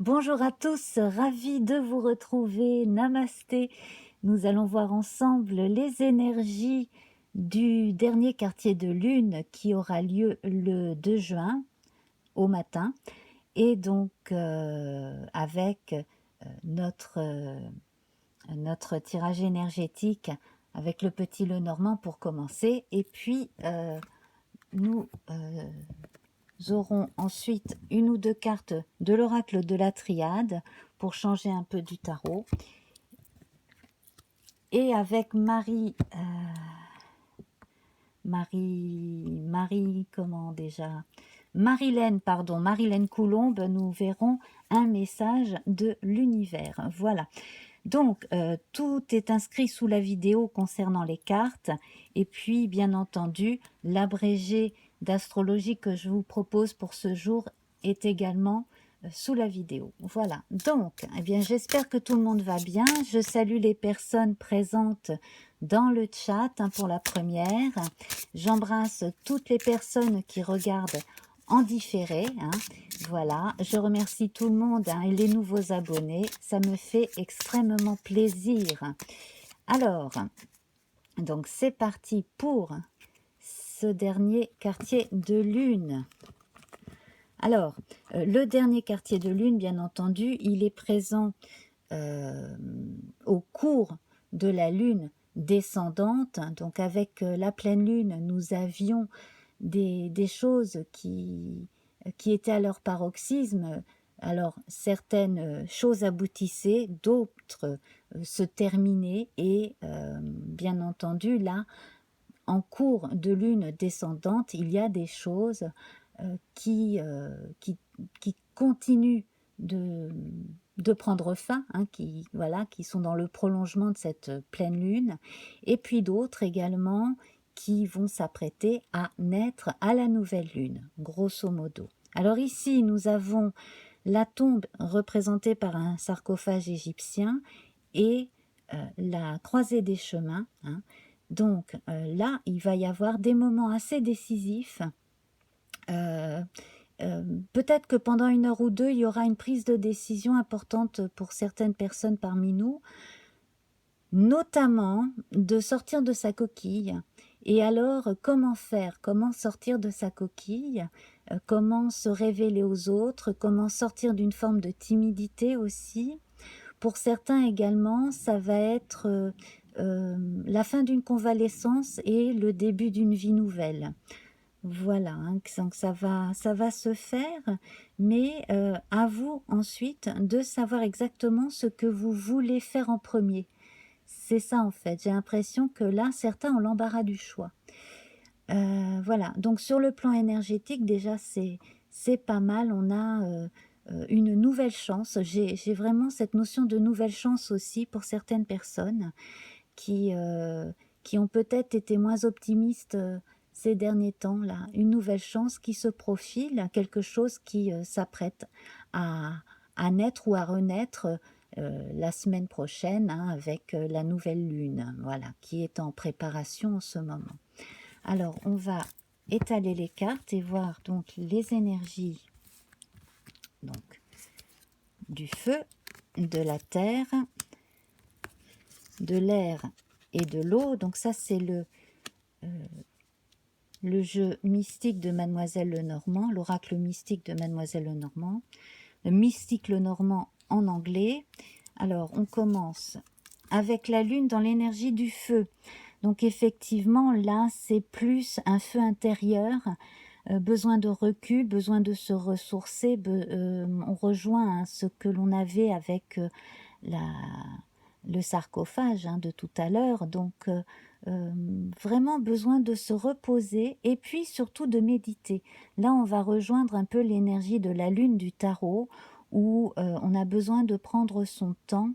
Bonjour à tous, ravi de vous retrouver. Namasté. Nous allons voir ensemble les énergies du dernier quartier de lune qui aura lieu le 2 juin au matin et donc avec notre tirage énergétique avec le petit Lenormand pour commencer et puis nous aurons ensuite une ou deux cartes de l'oracle de la triade pour changer un peu du tarot. Et avec comment déjà Marilène Coulombe, nous verrons un message de l'univers. Voilà. Donc, tout est inscrit sous la vidéo concernant les cartes. Et puis, bien entendu, l'abrégé d'astrologie que je vous propose pour ce jour est également sous la vidéo. Voilà. Donc, eh bien, j'espère que tout le monde va bien. Je salue les personnes présentes dans le chat pour la première. J'embrasse toutes les personnes qui regardent en différé. Voilà, je remercie tout le monde et les nouveaux abonnés. Ça me fait extrêmement plaisir. Alors, donc c'est parti pour ce dernier quartier de lune. Alors, le dernier quartier de lune, bien entendu, il est présent au cours de la lune descendante. Donc avec la pleine lune, nous avions des choses qui étaient à leur paroxysme. Alors certaines choses aboutissaient, d'autres se terminaient et bien entendu là, en cours de lune descendante, il y a des choses qui continuent de prendre fin, qui sont dans le prolongement de cette pleine lune, et puis d'autres également qui vont s'apprêter à naître à la nouvelle lune, grosso modo. Alors ici, nous avons la tombe représentée par un sarcophage égyptien et la croisée des chemins. Donc là, il va y avoir des moments assez décisifs. Peut-être que pendant 1 heure ou deux, il y aura une prise de décision importante pour certaines personnes parmi nous, notamment de sortir de sa coquille. Et alors, comment faire? Comment sortir de sa coquille? Comment se révéler aux autres? Comment sortir d'une forme de timidité aussi? Pour certains également, ça va être la fin d'une convalescence et le début d'une vie nouvelle. Voilà, donc ça va se faire, mais à vous ensuite de savoir exactement ce que vous voulez faire en premier. C'est ça en fait, j'ai l'impression que là, certains ont l'embarras du choix. Voilà, donc sur le plan énergétique, déjà c'est pas mal, on a une nouvelle chance. J'ai vraiment cette notion de nouvelle chance aussi pour certaines personnes qui, qui ont peut-être été moins optimistes ces derniers temps, là. Une nouvelle chance qui se profile, quelque chose qui s'apprête à, à naître ou à renaître la semaine prochaine avec la nouvelle lune, voilà, qui est en préparation en ce moment. Alors, on va étaler les cartes et voir donc les énergies donc, du feu, de la terre, de l'air et de l'eau. Donc ça, c'est le jeu mystique de Mademoiselle Lenormand, l'oracle mystique de Mademoiselle Lenormand, le mystique Lenormand en anglais. Alors, on commence avec la lune dans l'énergie du feu. Donc effectivement, là, c'est plus un feu intérieur, besoin de recul, besoin de se ressourcer. On rejoint ce que l'on avait avec le sarcophage de tout à l'heure. Donc vraiment besoin de se reposer et puis surtout de méditer. Là, on va rejoindre un peu l'énergie de la lune du tarot où on a besoin de prendre son temps.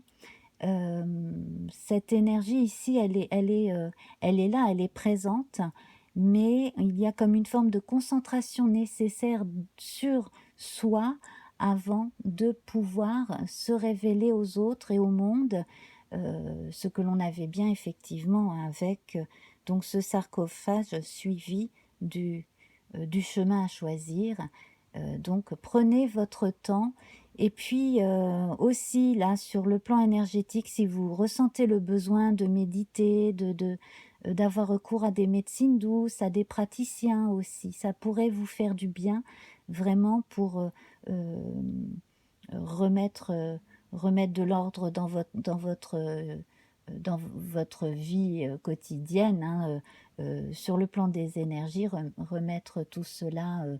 Cette énergie ici, elle est là, elle est présente, mais il y a comme une forme de concentration nécessaire sur soi avant de pouvoir se révéler aux autres et au monde, ce que l'on avait bien effectivement avec donc ce sarcophage suivi du chemin à choisir. Donc prenez votre temps Et puis aussi là sur le plan énergétique, si vous ressentez le besoin de méditer, d'avoir recours à des médecines douces, à des praticiens aussi, ça pourrait vous faire du bien vraiment pour remettre, remettre de l'ordre dans votre vie quotidienne, hein, sur le plan des énergies, remettre tout cela euh,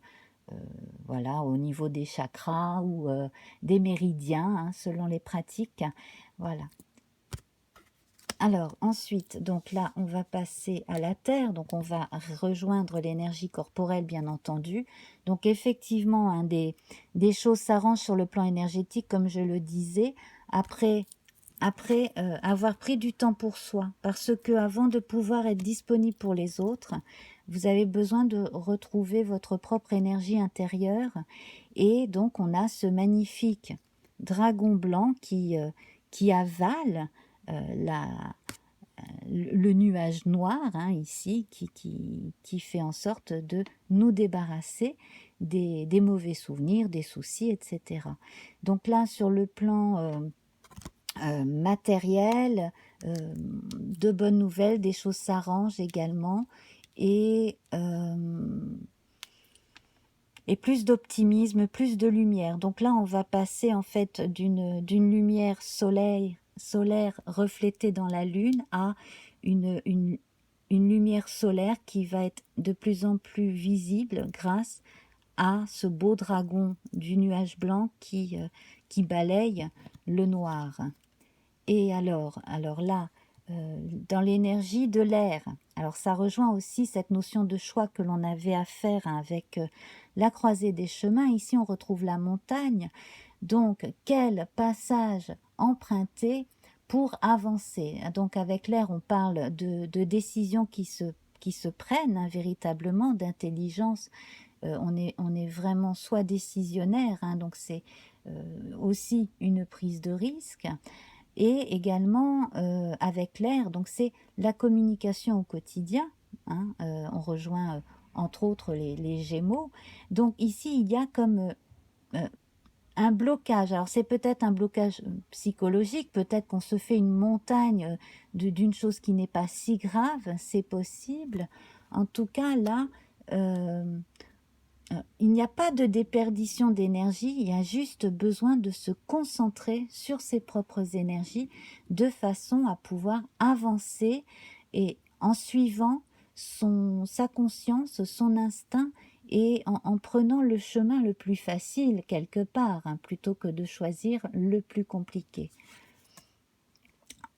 voilà, au niveau des chakras ou des méridiens, hein, selon les pratiques. Voilà. Alors ensuite, donc là, on va passer à la terre, donc on va rejoindre l'énergie corporelle, bien entendu. Donc effectivement, hein, des choses s'arrangent sur le plan énergétique, comme je le disais, après avoir pris du temps pour soi, parce que avant de pouvoir être disponible pour les autres, vous avez besoin de retrouver votre propre énergie intérieure, et donc on a ce magnifique dragon blanc qui avale la, le nuage noir, hein, ici, qui fait en sorte de nous débarrasser des mauvais souvenirs, des soucis, etc. Donc là, sur le plan matériel, de bonnes nouvelles, des choses s'arrangent également, et, euh, et plus d'optimisme, plus de lumière. Donc là, on va passer en fait d'une lumière solaire reflétée dans la lune à une lumière solaire qui va être de plus en plus visible grâce à ce beau dragon du nuage blanc qui balaye le noir. Et alors là, dans l'énergie de l'air, alors ça rejoint aussi cette notion de choix que l'on avait à faire, hein, avec la croisée des chemins. Ici, on retrouve la montagne. Donc, quel passage emprunter pour avancer? Donc, avec l'air, on parle de décisions qui se prennent, hein, véritablement, d'intelligence. On est vraiment soit décisionnaire, hein, donc c'est aussi une prise de risque, et également avec l'air, donc c'est la communication au quotidien, hein, on rejoint entre autres les Gémeaux. Donc ici, il y a comme euh, un blocage. Alors c'est peut-être un blocage psychologique, peut-être qu'on se fait une montagne d'une chose qui n'est pas si grave, c'est possible. En tout cas, là, euh, il n'y a pas de déperdition d'énergie, il y a juste besoin de se concentrer sur ses propres énergies de façon à pouvoir avancer, et en suivant sa conscience, son instinct, et en prenant le chemin le plus facile quelque part, hein, plutôt que de choisir le plus compliqué.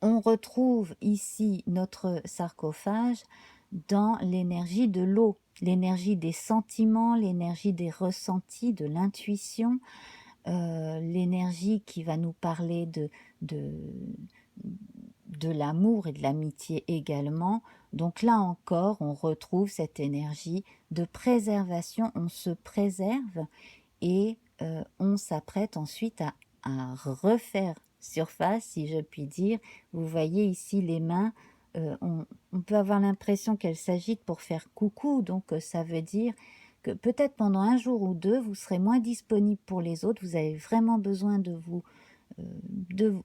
On retrouve ici notre sarcophage dans l'énergie de l'eau, l'énergie des sentiments, l'énergie des ressentis, de l'intuition, l'énergie qui va nous parler de, de l'amour et de l'amitié également. Donc là encore, on retrouve cette énergie de préservation, on se préserve, et on s'apprête ensuite à refaire surface, si je puis dire. Vous voyez ici les mains, on peut avoir l'impression qu'elles s'agitent pour faire coucou, donc ça veut dire que peut-être pendant un jour ou deux, vous serez moins disponible pour les autres, vous avez vraiment besoin euh, de,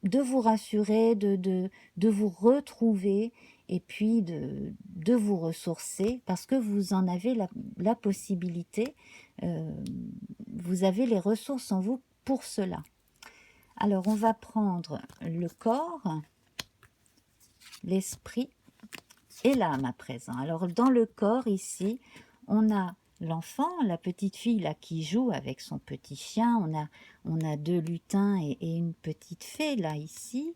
de vous rassurer, de vous retrouver, et puis de vous ressourcer, parce que vous en avez la possibilité, euh, vous avez les ressources en vous pour cela. Alors on va prendre le corps, l'esprit et l'âme à présent. Alors dans le corps ici, on a l'enfant, la petite fille là qui joue avec son petit chien, on a deux lutins et une petite fée là ici.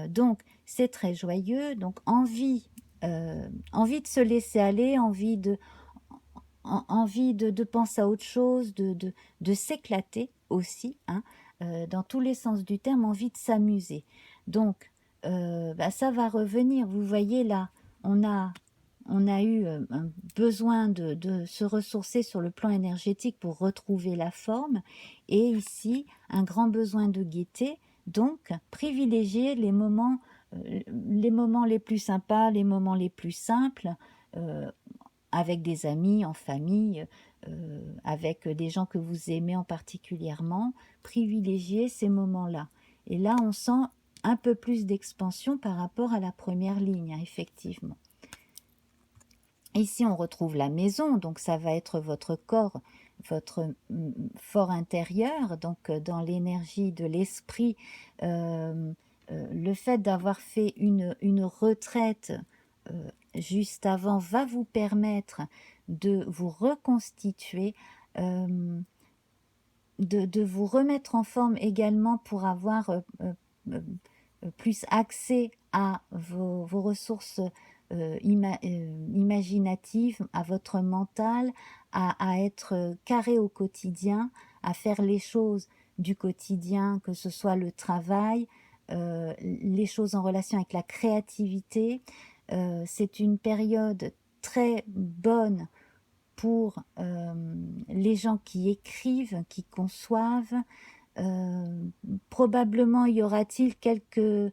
Donc c'est très joyeux, donc envie de se laisser aller, envie de penser à autre chose, de s'éclater aussi, hein, dans tous les sens du terme, envie de s'amuser. Donc ça va revenir, vous voyez là, on a, on a eu un besoin de se ressourcer sur le plan énergétique pour retrouver la forme, et ici un grand besoin de gaieté. Donc privilégier les moments les plus sympas, les moments les plus simples, euh, avec des amis, en famille, avec des gens que vous aimez en particulièrement, privilégiez ces moments-là. Et là, on sent un peu plus d'expansion par rapport à la première ligne, hein, effectivement. Ici, on retrouve la maison, donc ça va être votre corps, votre fort intérieur, donc dans l'énergie de l'esprit. Le fait d'avoir fait une retraite juste avant va vous permettre de vous reconstituer, de vous remettre en forme également pour avoir plus accès à vos ressources imaginatives, à votre mental, à être carré au quotidien, à faire les choses du quotidien, que ce soit le travail, les choses en relation avec la créativité. C'est une période très bonne pour les gens qui écrivent, qui conçoivent. Probablement y aura-t-il quelques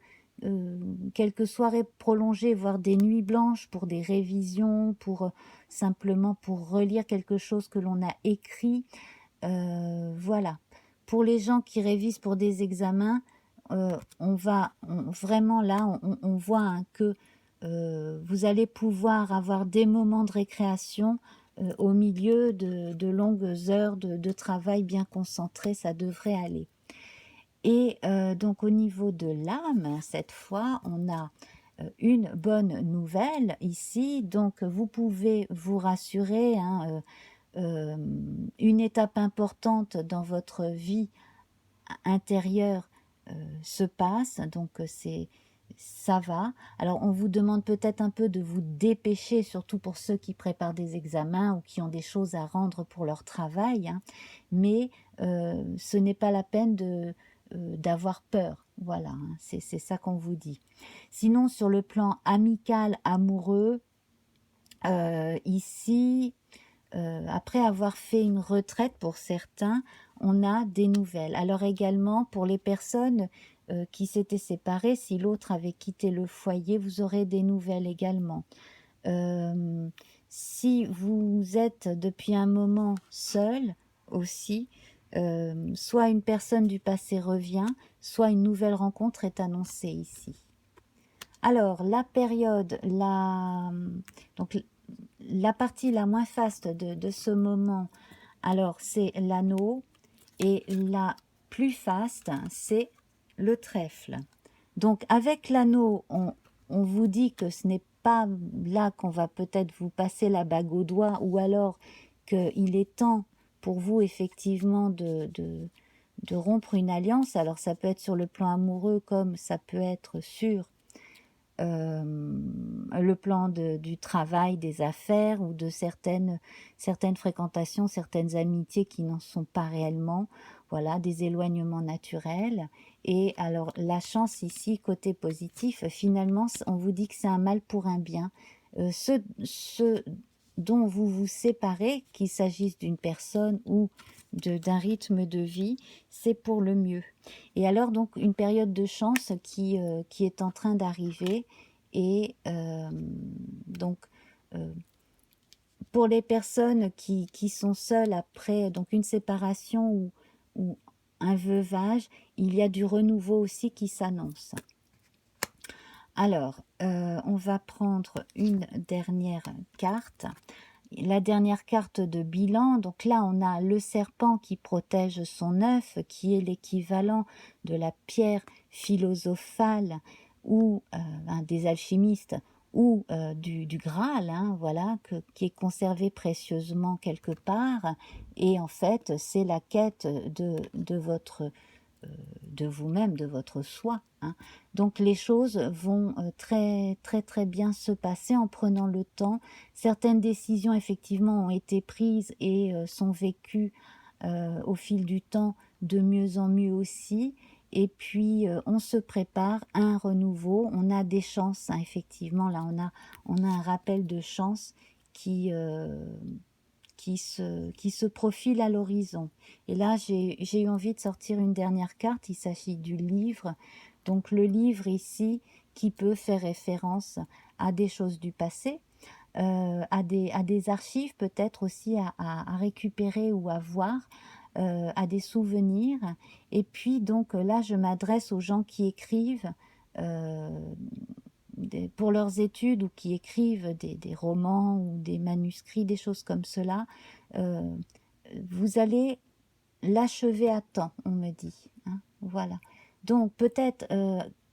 soirées prolongées, voire des nuits blanches pour des révisions, pour simplement pour relire quelque chose que l'on a écrit. Voilà. Pour les gens qui révisent pour des examens, vraiment là, on voit hein, que vous allez pouvoir avoir des moments de récréation au milieu de longues heures de travail bien concentré, ça devrait aller. Et donc au niveau de l'âme, cette fois, on a une bonne nouvelle ici, donc vous pouvez vous rassurer, hein, une étape importante dans votre vie intérieure se passe, donc ça va. Alors on vous demande peut-être un peu de vous dépêcher, surtout pour ceux qui préparent des examens ou qui ont des choses à rendre pour leur travail, hein, mais ce n'est pas la peine d'avoir peur. Voilà, hein, c'est ça qu'on vous dit. Sinon, sur le plan amical, amoureux, ici, après avoir fait une retraite pour certains, on a des nouvelles. Alors également, pour les personnes qui s'étaient séparées, si l'autre avait quitté le foyer, vous aurez des nouvelles également. Si vous êtes depuis un moment seul aussi, soit une personne du passé revient, soit une nouvelle rencontre est annoncée ici. Alors, la période, donc, la partie la moins faste de ce moment, alors c'est l'anneau, et la plus faste, c'est le trèfle. Donc avec l'anneau, on vous dit que ce n'est pas là qu'on va peut-être vous passer la bague au doigt, ou alors qu'il est temps pour vous effectivement de rompre une alliance. Alors ça peut être sur le plan amoureux comme ça peut être sur le plan du travail, des affaires ou de certaines fréquentations, certaines amitiés qui n'en sont pas réellement, voilà, des éloignements naturels. Et alors la chance ici, côté positif, finalement on vous dit que c'est un mal pour un bien. Ce dont vous vous séparez, qu'il s'agisse d'une personne ou d'un rythme de vie, c'est pour le mieux. Et alors donc une période de chance qui est en train d'arriver, et donc pour les personnes qui sont seules après donc une séparation ou un veuvage, il y a du renouveau aussi qui s'annonce. Alors, on va prendre une dernière carte. La dernière carte de bilan, donc là on a le serpent qui protège son œuf, qui est l'équivalent de la pierre philosophale ou des alchimistes, ou du Graal, hein, voilà, qui est conservé précieusement quelque part, et en fait c'est la quête de votre de vous-même, de votre soi, hein. Donc les choses vont très très très bien se passer en prenant le temps. Certaines décisions effectivement ont été prises et sont vécues au fil du temps de mieux en mieux aussi. Et puis on se prépare à un renouveau. On a des chances, hein, effectivement. Là on a un rappel de chance qui se profile à l'horizon. Et là, j'ai eu envie de sortir une dernière carte. Il s'agit du livre. Donc le livre ici qui peut faire référence à des choses du passé, à des archives peut-être aussi à récupérer ou à voir, à des souvenirs. Et puis donc là, je m'adresse aux gens qui écrivent pour leurs études ou qui écrivent des romans ou des manuscrits, des choses comme cela. Euh, vous allez l'achever à temps, on me dit. Hein, voilà. Donc peut-être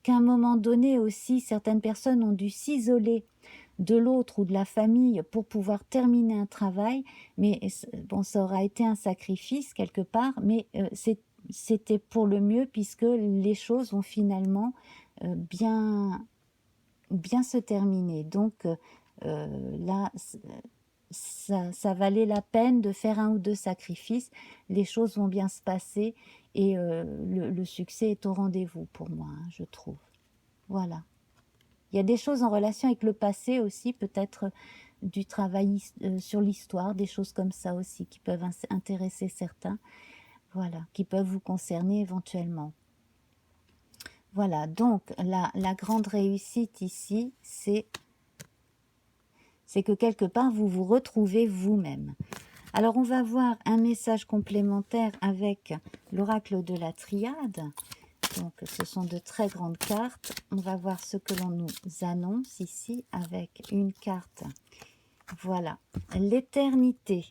qu'à un moment donné aussi, certaines personnes ont dû s'isoler de l'autre ou de la famille pour pouvoir terminer un travail, mais bon, ça aura été un sacrifice quelque part, mais c'était pour le mieux puisque les choses vont finalement bien, bien se terminer. Donc là, ça valait la peine de faire un ou deux sacrifices, les choses vont bien se passer et le succès est au rendez-vous pour moi, hein, je trouve. Voilà. Il y a des choses en relation avec le passé aussi, peut-être du travail sur l'histoire, des choses comme ça aussi qui peuvent intéresser certains, voilà, qui peuvent vous concerner éventuellement. Voilà, donc la grande réussite ici, c'est que quelque part vous vous retrouvez vous-même. Alors on va voir un message complémentaire avec l'oracle de la triade. Donc ce sont de très grandes cartes. On va voir ce que l'on nous annonce ici avec une carte. Voilà, l'éternité.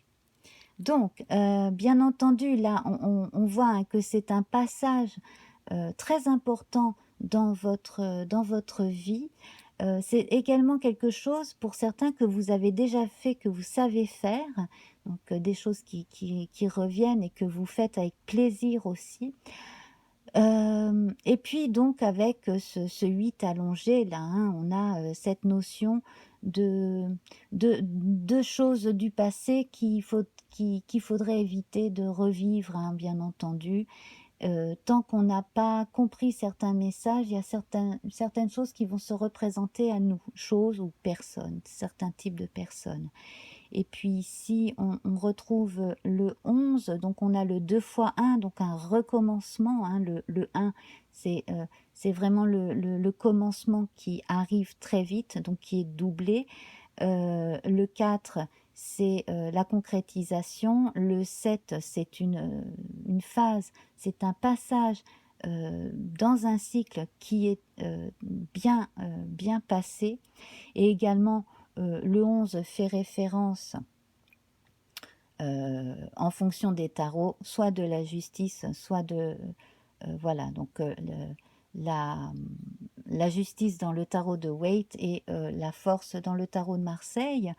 Donc, bien entendu, là, on voit hein, que c'est un passage très important dans votre vie. C'est également quelque chose pour certains que vous avez déjà fait, que vous savez faire, donc des choses qui reviennent et que vous faites avec plaisir aussi. Et puis donc avec ce 8 allongé là, hein, on a cette notion de choses du passé qu'il faudrait éviter de revivre, hein, bien entendu. Tant qu'on n'a pas compris certains messages, il y a certaines choses qui vont se représenter à nous, choses ou personnes, certains types de personnes. Et puis ici, on retrouve le 11, donc on a le 2 fois 1, donc un recommencement. Hein, le 1, c'est vraiment le commencement qui arrive très vite, donc qui est doublé. Le 4, c'est la concrétisation. Le 7, c'est une phase, c'est un passage dans un cycle qui est bien passé. Et également, le 11 fait référence, en fonction des tarots, soit de la justice, soit de... voilà, donc la justice dans le tarot de Waite et la force dans le tarot de Marseille.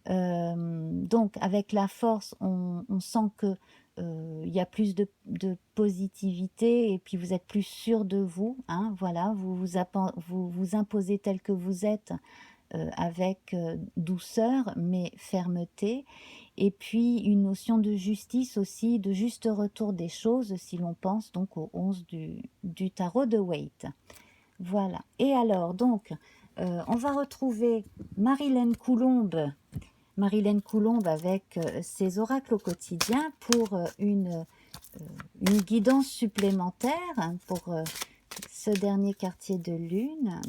Donc avec la force, on sent que il y a plus de positivité et puis vous êtes plus sûr de vous. Hein, voilà, vous imposez tel que vous êtes avec douceur mais fermeté. Et puis une notion de justice aussi, de juste retour des choses si l'on pense donc au 11 du tarot de Waite. Voilà. Et alors donc on va retrouver Marilène Coulombe avec ses oracles au quotidien pour une guidance supplémentaire, hein, pour ce dernier quartier de lune.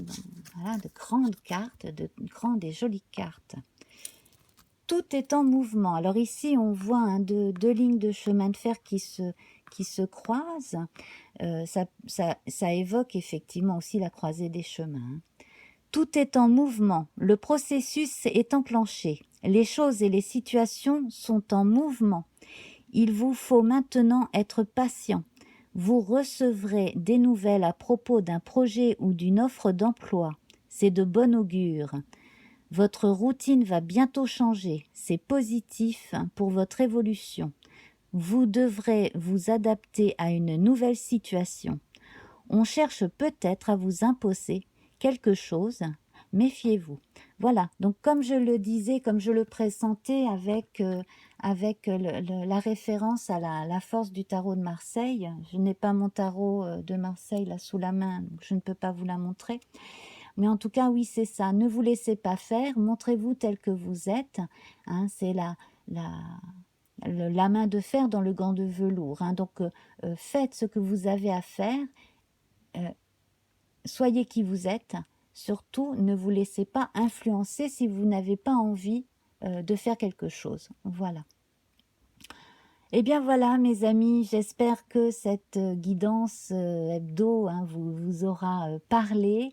Voilà, de grandes cartes, de grandes et jolies cartes. Tout est en mouvement. Alors ici, on voit hein, deux lignes de chemin de fer qui se croisent. Ça évoque effectivement aussi la croisée des chemins. Tout est en mouvement. Le processus est enclenché. Les choses et les situations sont en mouvement. Il vous faut maintenant être patient. Vous recevrez des nouvelles à propos d'un projet ou d'une offre d'emploi. C'est de bon augure. Votre routine va bientôt changer. C'est positif pour votre évolution. Vous devrez vous adapter à une nouvelle situation. On cherche peut-être à vous imposer quelque chose. Méfiez-vous. Voilà, donc comme je le disais, comme je le pressentais avec la référence à la force du tarot de Marseille, je n'ai pas mon tarot de Marseille là sous la main, donc je ne peux pas vous la montrer. Mais en tout cas, oui, c'est ça. Ne vous laissez pas faire, montrez-vous tel que vous êtes. Hein, c'est la main de fer dans le gant de velours. Hein, donc, faites ce que vous avez à faire. Soyez qui vous êtes, Surtout, ne vous laissez pas influencer si vous n'avez pas envie de faire quelque chose. Voilà. Eh bien voilà mes amis, j'espère que cette guidance hebdo vous aura parlé.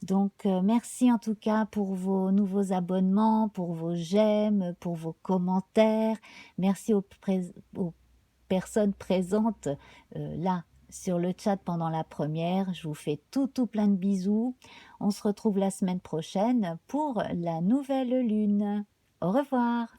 Donc merci en tout cas pour vos nouveaux abonnements, pour vos j'aime, pour vos commentaires. Merci aux personnes présentes là sur le chat pendant la première. Je vous fais tout plein de bisous. On se retrouve la semaine prochaine pour la nouvelle lune. Au revoir.